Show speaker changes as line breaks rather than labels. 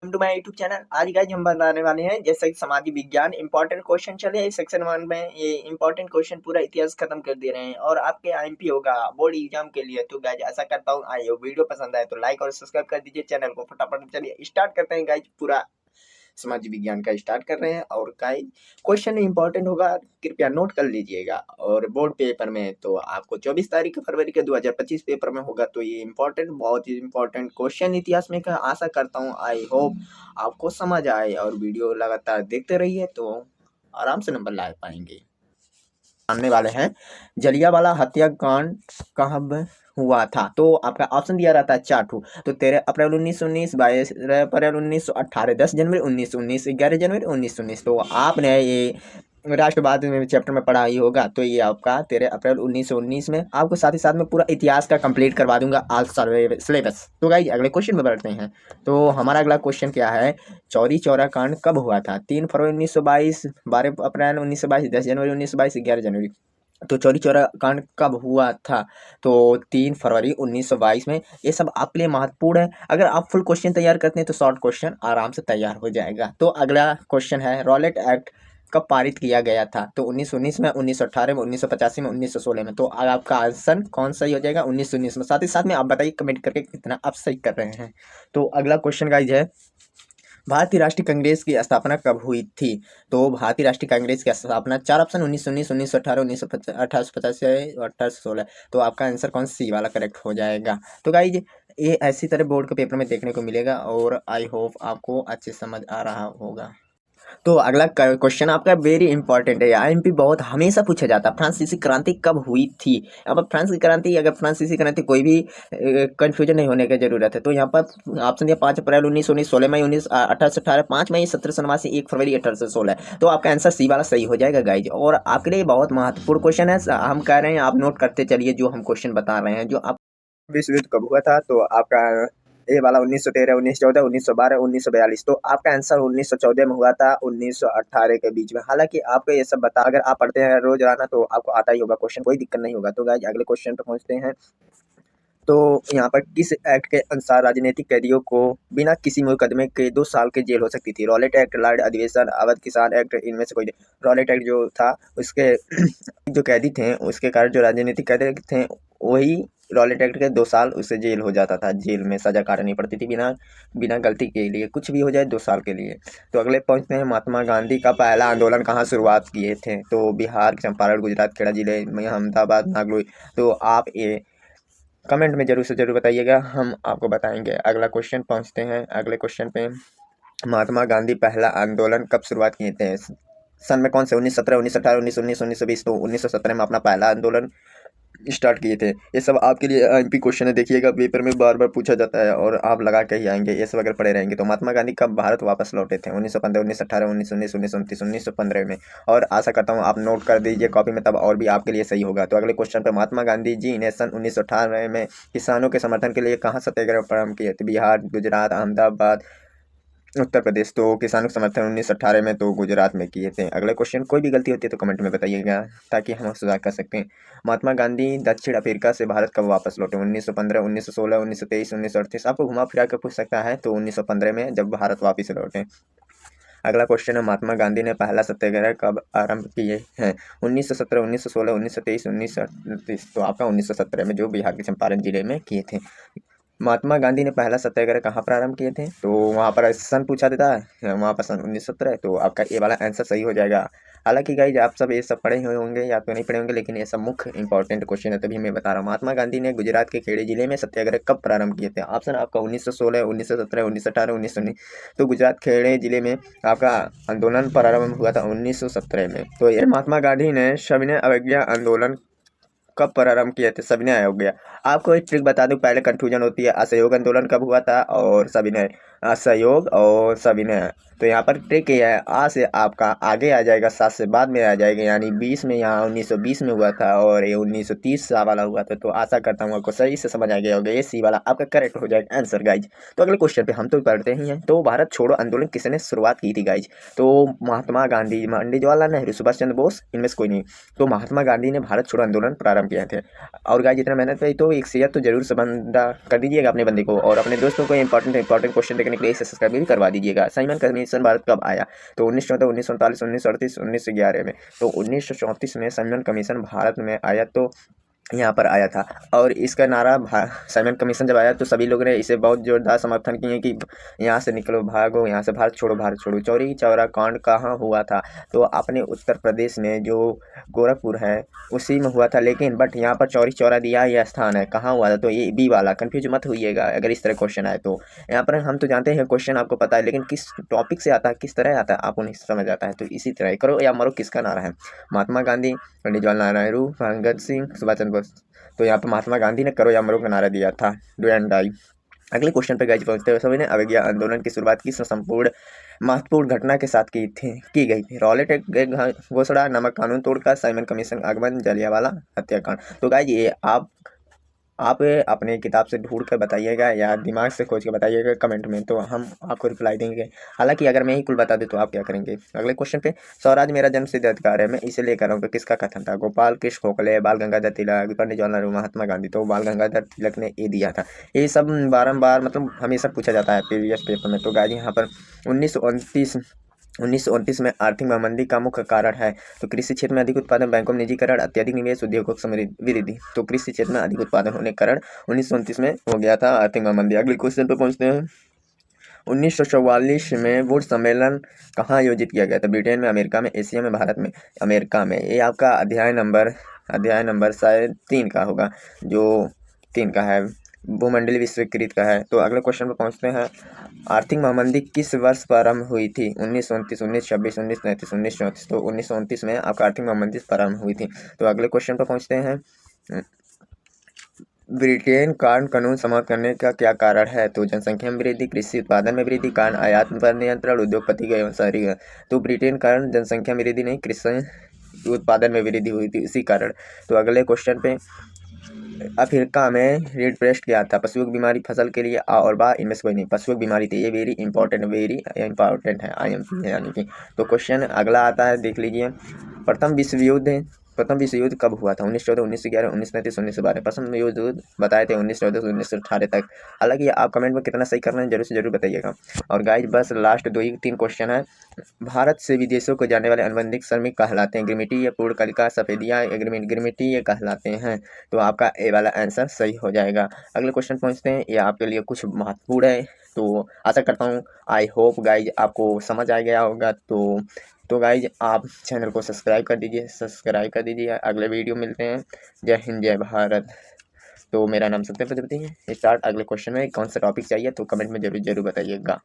Welcome to my YouTube channel. आज guys हम बताने वाले हैं जैसे कि सामाजिक विज्ञान इंपॉर्टेंट क्वेश्चन चले सेक्शन 1 में। ये इंपॉर्टेंट क्वेश्चन पूरा इतिहास खत्म कर दे रहे हैं और आपके आईएमपी होगा बोर्ड एग्जाम के लिए। तो गाइज ऐसा करता हूँ, आइए वीडियो पसंद आए तो लाइक और सब्सक्राइब कर दीजिए चैनल को फटाफट। चलिए स्टार्ट करते हैं गाइज, पूरा समाज विज्ञान का स्टार्ट कर रहे हैं। और गाइज क्वेश्चन इंपॉर्टेंट होगा, कृपया नोट कर लीजिएगा। और बोर्ड पेपर में तो आपको 24 तारीख फरवरी के 2025 पेपर में होगा। तो ये इंपॉर्टेंट, बहुत ही इंपॉर्टेंट क्वेश्चन इतिहास में का आशा करता हूँ आई होप आपको समझ आए और वीडियो लगातार देखते रहिए तो आराम से नंबर ला पाएंगे। जानने वाले हैं जलियांवाला हत्याकांड कब हुआ था। तो आपका ऑप्शन दिया रहता है 4 ठो। तो 13 अप्रैल 1919, 22 अप्रैल 1918, 10 जनवरी 1919, 11 जनवरी 1919। तो आपने ये राष्ट्रवाद में चैप्टर में पढ़ा ही होगा। तो ये आपका 13 अप्रैल 1919 में। आपको साथ ही साथ में पूरा इतिहास का कंप्लीट करवा दूंगा आज सिलेबस। तो गाइस अगले क्वेश्चन में बढ़ते हैं। तो हमारा अगला क्वेश्चन क्या है, चौरी चौरा कांड कब हुआ था। 3 फरवरी 1922, 12 अप्रैल 1922, 10 जनवरी 1922, 11 जनवरी। तो चौरी चौरा कांड कब हुआ था। तो 3 फरवरी 1922 में। ये सब आपके लिए महत्वपूर्ण है। अगर आप फुल क्वेश्चन तैयार करते हैं तो शॉर्ट क्वेश्चन आराम से तैयार हो जाएगा। तो अगला क्वेश्चन है, रॉलेट एक्ट कब पारित किया गया था। तो 1919 में, 1918 में, 1985 में, 1916 में। तो आपका आंसर कौन सही हो जाएगा, 1919 में। साथ ही साथ में आप बताइए कमेंट करके कितना आप सही कर रहे हैं। तो अगला क्वेश्चन गाइज है, भारतीय राष्ट्रीय कांग्रेस की स्थापना कब हुई थी। तो भारतीय राष्ट्रीय कांग्रेस की स्थापना 4 ऑप्शन 1919, 1918, 1850 और 1816। तो आपका आंसर कौन सी वाला करेक्ट हो जाएगा। तो गाइज ये ऐसी तरह बोर्ड के पेपर में देखने को मिलेगा और आई होप आपको अच्छे समझ आ रहा होगा। तो अगला क्वेश्चन आपका वेरी इंपॉर्टेंट है, आईएमपी बहुत हमेशा पूछा जाता है, फ्रांसीसी क्रांति कब हुई थी। यहाँ पर फ्रांस की क्रांति, अगर फ्रांसीसी क्रांति कोई भी कंफ्यूजन नहीं होने की जरूरत है। तो यहाँ पर ऑप्शन दिया 5 अप्रैल 1919, 16 मई 19, 1818, 5 मई 1789, 1 फरवरी 1816। तो आपका आंसर सी वाला सही हो जाएगा गाइज। और आपके लिए बहुत महत्वपूर्ण क्वेश्चन है, हम कह रहे हैं आप नोट करते चलिए जो हम क्वेश्चन बता रहे हैं। जो आप विश्व युद्ध कब हुआ था। तो आपका ए वाला 1913, 1914, 1912, 1942। तो आपका आंसर 1914 में हुआ था, 1918 के बीच में। हालांकि आपको ये सब बता, अगर आप पढ़ते हैं रोजाना तो आपको आता ही होगा क्वेश्चन, कोई दिक्कत नहीं होगा। तो गाइस अगले क्वेश्चन पे पहुंचते हैं। तो यहाँ पर किस एक्ट के अनुसार राजनीतिक कैदियों को बिना किसी मुकदमे के 2 साल की जेल हो सकती थी। रॉलेट एक्ट, लॉर्ड अधिवेशन, अवध किसान एक्ट, इनमें से कोई। रॉलेट एक्ट जो था उसके जो कैदी थे, उसके कारण जो राजनीतिक कैदी थे वही रॉलेट एक्ट के 2 साल उसे जेल हो जाता था, जेल में सजा काटनी पड़ती थी बिना बिना गलती के लिए, कुछ भी हो जाए 2 साल के लिए। तो अगले पहुंचते हैं, महात्मा गांधी का पहला आंदोलन कहाँ शुरुआत किए थे। तो बिहार, चंपारण, गुजरात, खेड़ा जिले में, अहमदाबाद, नागलोई। तो आप ये कमेंट में जरूर से जरूर बताइएगा, हम आपको बताएंगे। अगला क्वेश्चन पहुंचते हैं, अगले क्वेश्चन पे, महात्मा गांधी पहला आंदोलन कब शुरुआत किए थे। सन में कौन से, 1917, 1918, 1919, 1920। तो 1917 में अपना पहला आंदोलन स्टार्ट किए थे। ये सब आपके लिए एमपी क्वेश्चन है, देखिएगा पेपर में बार बार पूछा जाता है और आप लगा के ही आएंगे ये सब अगर पढ़े रहेंगे। तो महात्मा गांधी कब भारत वापस लौटे थे, 1915, 1918, 1919, 1929, 1915 में। और आशा करता हूँ आप नोट कर दीजिए कॉपी में, तब और भी आपके लिए सही होगा। तो अगले क्वेश्चन पे, महात्मा गांधी जी ने सन 1918 में किसानों के समर्थन के लिए कहाँ सत्याग्रह प्रारंभ किए थे। बिहार, गुजरात, अहमदाबाद, उत्तर प्रदेश। तो किसानों का समर्थन 1918 में तो गुजरात में किए थे। अगले क्वेश्चन, कोई भी गलती होती है तो कमेंट में बताइएगा ताकि हम सुधार कर सकें। महात्मा गांधी दक्षिण अफ्रीका से भारत कब वापस लौटे, 1915, 1916, 1923, 1938। आपको घुमा फिरा कर पूछ सकता है, तो 1915 में जब भारत वापस लौटे। अगला क्वेश्चन है, महात्मा गांधी ने पहला सत्याग्रह कब आरंभ किए हैं, 1917, 1916, 1923, 1938। तो आपका 1917 में, जो बिहार के चंपारण जिले में किए थे। महात्मा गांधी ने पहला सत्याग्रह कहाँ प्रारंभ किए थे। तो वहाँ पर सन पूछा देता है, वहाँ पर सन 1917। तो आपका ये वाला आंसर सही हो जाएगा। हालांकि गाइज आप सब ये सब पढ़े हुए होंगे या तो नहीं पढ़े होंगे, लेकिन ये सब मुख्य इंपॉर्टेंट क्वेश्चन है, तभी मैं बता रहा हूँ। महात्मा गांधी ने गुजरात के खेड़े जिले में सत्याग्रह कब प्रारंभ किए थे। ऑप्शन आपका 1916, 1917, 1918, 1919। तो गुजरात खेड़े जिले में आपका आंदोलन प्रारंभ हुआ था 1917 में। तो ये महात्मा गांधी ने सविनय अवज्ञा आंदोलन कब प्रारंभ किए थे, सविनय अवज्ञा। आपको एक ट्रिक बता दूं, पहले कंफ्यूजन होती है, असहयोग आंदोलन कब हुआ था और सविनय, असहयोग और सविनय। तो यहाँ पर ट्रिक ये है, आ से आपका आगे आ जाएगा, सात से बाद में आ जाएगा, यानी 20 में, यहाँ 1920 में हुआ था और ये 1930 वाला हुआ था। तो आशा करता हूँ आपको सही से समझ आ गया होगा, ये सी वाला आपका करेक्ट हो जाएगा आंसर गाइज। तो अगले क्वेश्चन पे हम तो पढ़ते ही हैं। तो भारत छोड़ो आंदोलन किसने शुरुआत की थी गाइज। तो महात्मा गांधी, पंडित जवाहरलाल नेहरू, सुभाष चंद्र बोस, इनमें से कोई नहीं। तो महात्मा गांधी ने भारत छोड़ो आंदोलन प्रारंभ किए थे। और गाइज इतना मेहनत पे तो एक शेयर तो जरूर से बंदा कर दीजिएगा अपने बंदे को, और अपने दोस्तों को इंपॉर्टेंट क्वेश्चन देखने देखने के लिए इसे सब्सक्राइब भी करवा दीजिएगा। साइमन कमीशन भारत कब आया? तो 1914, 1939, 1938, 1911 में। तो 1934 में साइमन कमीशन भारत में आया, तो यहाँ पर आया था। और इसका नारा साइमन कमीशन जब आया तो सभी लोगों ने इसे बहुत जोरदार समर्थन किए कि यहाँ से निकलो, भागो यहाँ से, भारत छोड़ो, भारत छोड़ो। चौरी चौरा कांड कहाँ हुआ था? तो अपने उत्तर प्रदेश में जो गोरखपुर है उसी में हुआ था, लेकिन बट यहाँ पर चौरी चौरा दिया यह स्थान है, कहाँ हुआ था? तो ये बी वाला, कन्फ्यूज मत होइएगा अगर इस तरह क्वेश्चन आए तो। यहाँ पर हम तो जानते हैं क्वेश्चन आपको पता है, लेकिन किस टॉपिक से आता है, किस तरह आता है, आपको नहीं समझ आता है। तो इसी तरह करो या मरो किसका नारा है? महात्मा गांधी, पंडित जवाहरलाल नेहरू, भगत सिंह, सुभाष चंद्र बोस। तो यहाँ पर महात्मा गांधी ने करो या मरो का नारा दिया था, डू एंड डाई। अगले क्वेश्चन पे गाइस पहुंचते हुए सभी ने अवज्ञा आंदोलन की शुरुआत किस संपूर्ण महत्वपूर्ण घटना के साथ की गई थी? रॉलेट घोषणा, नमक कानून तोड़कर, साइमन कमीशन आगमन, जलियांवाला हत्याकांड। तो गाइस ये आप अपने किताब से ढूंढ कर बताइएगा या दिमाग से खोज के बताइएगा कमेंट में, तो हम आपको रिप्लाई देंगे। हालांकि अगर मैं ही कुल बता दूं तो आप क्या करेंगे? अगले क्वेश्चन पे, स्वराज मेरा जन्मसिद्ध अधिकार है, मैं इसे लेकर रहा हूँ, किसका कथन था? गोपाल कृष्ण गोखले, बाल गंगाधर तिलक, पंडित जवाहरलाल नेहरू, महात्मा गांधी। तो बाल गंगाधर तिलक ने ये दिया था। ये सब बारम्बार मतलब हमेशा पूछा जाता है प्रीवियस पेपर में। तो गाइस यहाँ पर 1929 में आर्थिक मंदी का मुख्य कारण है। तो कृषि क्षेत्र में अधिक उत्पादन, बैंकों में निजीकरण, अत्यधिक निवेश, उद्योगों की वृद्धि। तो कृषि क्षेत्र में अधिक उत्पादन होने के कारण 1929 में हो गया था आर्थिक मंदी। अगले क्वेश्चन पर पहुंचते हैं। 1944 में वुड सम्मेलन कहाँ आयोजित किया गया था? ब्रिटेन में, अमेरिका में, एशिया में, भारत में? अमेरिका में। ये आपका अध्याय नंबर शायद 3 का होगा, जो 3 का है, भूमंडलीय विश्वकृत का है। तो अगले क्वेश्चन पर पहुंचते हैं। आर्थिक महामंदी किस वर्ष प्रारंभ हुई थी? 1929, 1926, 1933, 1934। तो 1929 में आपका आर्थिक महामंदी प्रारंभ हुई थी। तो अगले क्वेश्चन पर पहुंचते हैं। ब्रिटेन कानून समाप्त करने का क्या कारण है? तो जनसंख्या में वृद्धि, कृषि उत्पादन में वृद्धि, कारण आयात पर नियंत्रण, उद्योगपति एवं शहरी। तो ब्रिटेन कारण जनसंख्या में वृद्धि नहीं, कृषि उत्पादन में वृद्धि हुई थी, इसी कारण। तो अगले क्वेश्चन पे, अफ्रीका में रेड पेस्ट क्या था? पशुओं की बीमारी, फसल के लिए आ और बा, इनमें से कोई नहीं, पशुओं की बीमारी थी। ये वेरी इंपॉर्टेंट है, IMP है यानी कि। तो क्वेश्चन अगला आता है, देख लीजिए। प्रथम विश्व युद्ध कब हुआ था? 1914, 1911, 1939, 1912। प्रथम युद्ध बताए थे 1914 से 1918 तक। हालांकि आप कमेंट में कितना सही करना है जरूर से जरूर बताइएगा। और गाइस बस लास्ट 2-3 क्वेश्चन है। भारत से विदेशों को जाने वाले अनुबंधित श्रमिक कहलाते हैं? गिरमिटी या पूर्णकालिका, सफेदिया, गिरमिटी ये कहलाते हैं। तो आपका ए वाला आंसर सही हो जाएगा। अगले क्वेश्चन पहुंचते हैं, ये आपके लिए कुछ महत्वपूर्ण है, तो आशा करता हूँ आई होप गाइज आपको समझ आ गया होगा। तो गाइज आप चैनल को सब्सक्राइब कर दीजिए। अगले वीडियो मिलते हैं। जय हिंद, जय भारत। तो मेरा नाम सत्यम प्रजापति है। स्टार्ट। अगले क्वेश्चन में कौन सा टॉपिक चाहिए तो कमेंट में जरूर बताइएगा।